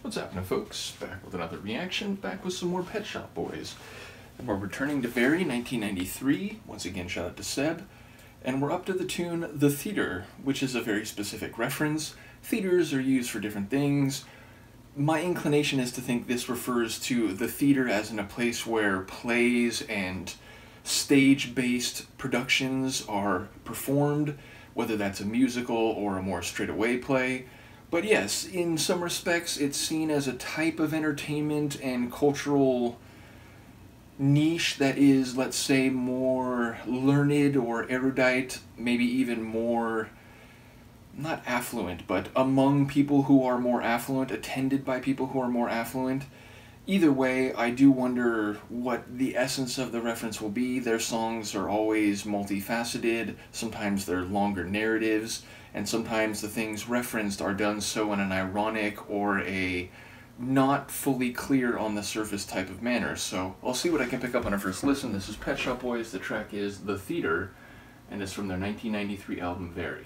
What's happening, folks? Back with another reaction, back with some more Pet Shop Boys. And we're returning to Barry, 1993. Once again, shout out to Seb. And we're up to the tune The Theater, which is a very specific reference. Theaters are used for different things. My inclination is to think this refers to the theater as in a place where plays and stage-based productions are performed, whether that's a musical or a more straight-away play. But yes, in some respects, it's seen as a type of entertainment and cultural niche that is, let's say, more learned or erudite, maybe even more, not affluent, but among people who are more affluent, attended by people who are more affluent. Either way, I do wonder what the essence of the reference will be. Their songs are always multifaceted, sometimes they're longer narratives, and sometimes the things referenced are done so in an ironic or a not fully clear on the surface type of manner. So I'll see what I can pick up on a first listen. This is Pet Shop Boys, the track is The Theater, and it's from their 1993 album Very.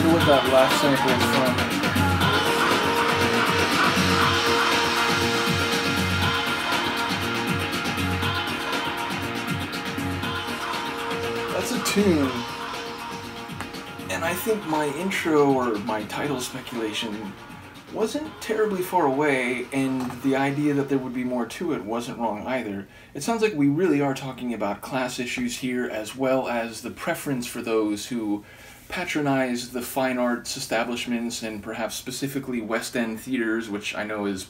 wonder what that last sample is from. That's a tune. And I think my intro or my title speculation wasn't terribly far away, and the idea that there would be more to it wasn't wrong either. It sounds like we really are talking about class issues here, as well as the preference for those who patronize the fine arts establishments, and perhaps specifically West End theaters, which I know is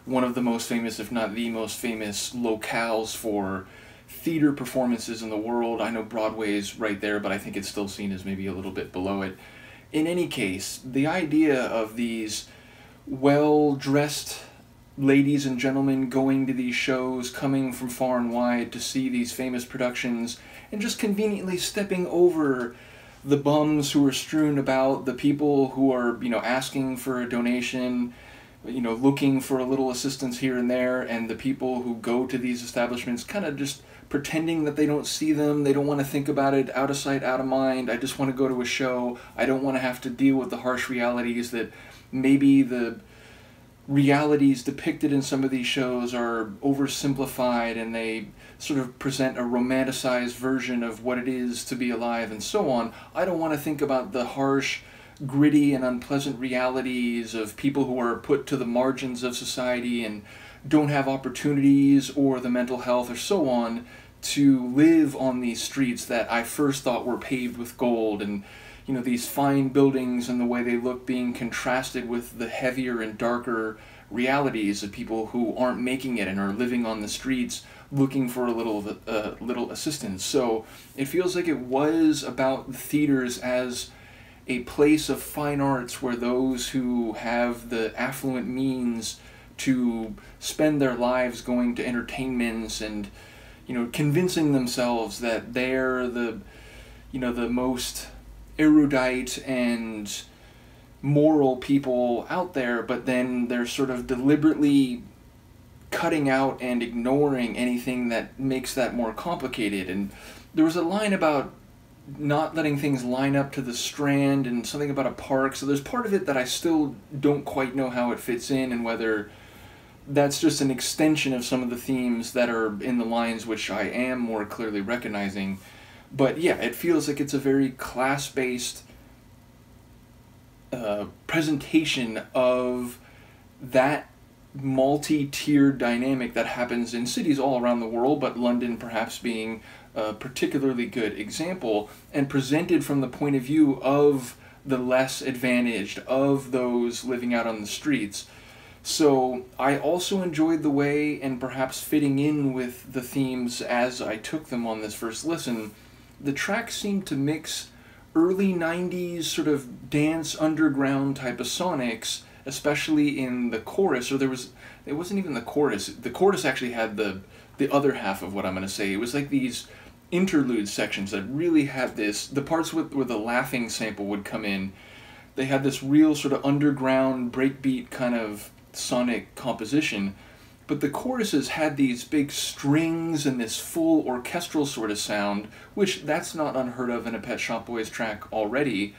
one of the most famous, if not the most famous, locales for theater performances in the world. I know Broadway's right there, but I think it's still seen as maybe a little bit below it. In any case, the idea of these well-dressed ladies and gentlemen going to these shows, coming from far and wide to see these famous productions, and just conveniently stepping over the bums who are strewn about, the people who are, asking for a donation, looking for a little assistance here and there, and the people who go to these establishments kind of just pretending that they don't see them, they don't want to think about it, out of sight, out of mind, I just want to go to a show, I don't want to have to deal with the harsh realities that maybe the realities depicted in some of these shows are oversimplified and they sort of present a romanticized version of what it is to be alive and so on. I don't want to think about the harsh, gritty, and unpleasant realities of people who are put to the margins of society and don't have opportunities or the mental health or so on to live on these streets that I first thought were paved with gold, and these fine buildings and the way they look being contrasted with the heavier and darker realities of people who aren't making it and are living on the streets looking for a little assistance. So it feels like it was about the theaters as a place of fine arts where those who have the affluent means to spend their lives going to entertainments and convincing themselves that they're the most erudite and moral people out there, but then they're sort of deliberately cutting out and ignoring anything that makes that more complicated. And there was a line about not letting things line up to the Strand and something about a park, so there's part of it that I still don't quite know how it fits in and whether that's just an extension of some of the themes that are in the lines which I am more clearly recognizing. But yeah, it feels like it's a very class-based presentation of that multi-tiered dynamic that happens in cities all around the world, but London perhaps being a particularly good example, and presented from the point of view of the less advantaged, of those living out on the streets. So I also enjoyed the way, and perhaps fitting in with the themes as I took them on this first listen, the track seemed to mix early 90s sort of dance underground type of sonics, especially in the chorus, or it wasn't even the chorus. The chorus actually had the other half of what I'm going to say. It was like these interlude sections that really had this, the parts where the laughing sample would come in, they had this real sort of underground breakbeat kind of sonic composition, but the choruses had these big strings and this full orchestral sort of sound, which that's not unheard of in a Pet Shop Boys track already,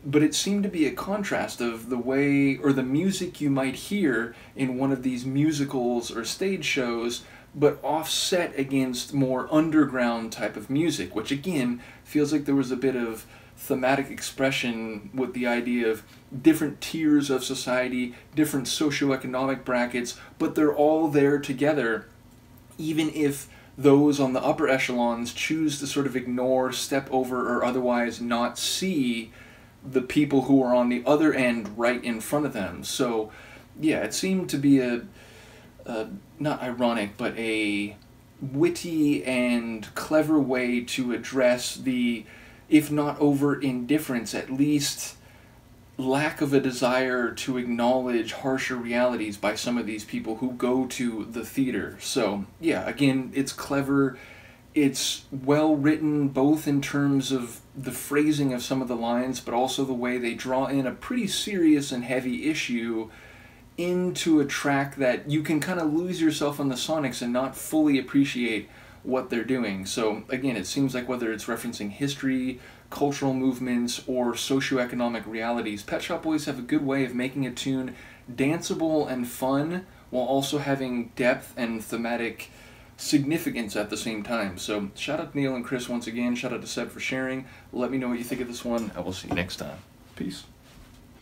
but it seemed to be a contrast of the way, or the music you might hear in one of these musicals or stage shows, but offset against more underground type of music, which again feels like there was a bit of thematic expression with the idea of different tiers of society, different socioeconomic brackets, but they're all there together, even if those on the upper echelons choose to sort of ignore, step over, or otherwise not see the people who are on the other end right in front of them. So yeah, it seemed to be a not ironic, but a witty and clever way to address the, if not over indifference, at least lack of a desire to acknowledge harsher realities by some of these people who go to the theater. So yeah, again, it's clever, it's well written, both in terms of the phrasing of some of the lines, but also the way they draw in a pretty serious and heavy issue into a track that you can kind of lose yourself on the sonics and not fully appreciate what they're doing. So again, it seems like whether it's referencing history, cultural movements or socioeconomic realities, Pet Shop Boys have a good way of making a tune danceable and fun while also having depth and thematic significance at the same time. So shout out to Neil and Chris once again. Shout out to Seb for sharing. Let me know what you think of this one. I will see you next time. Peace.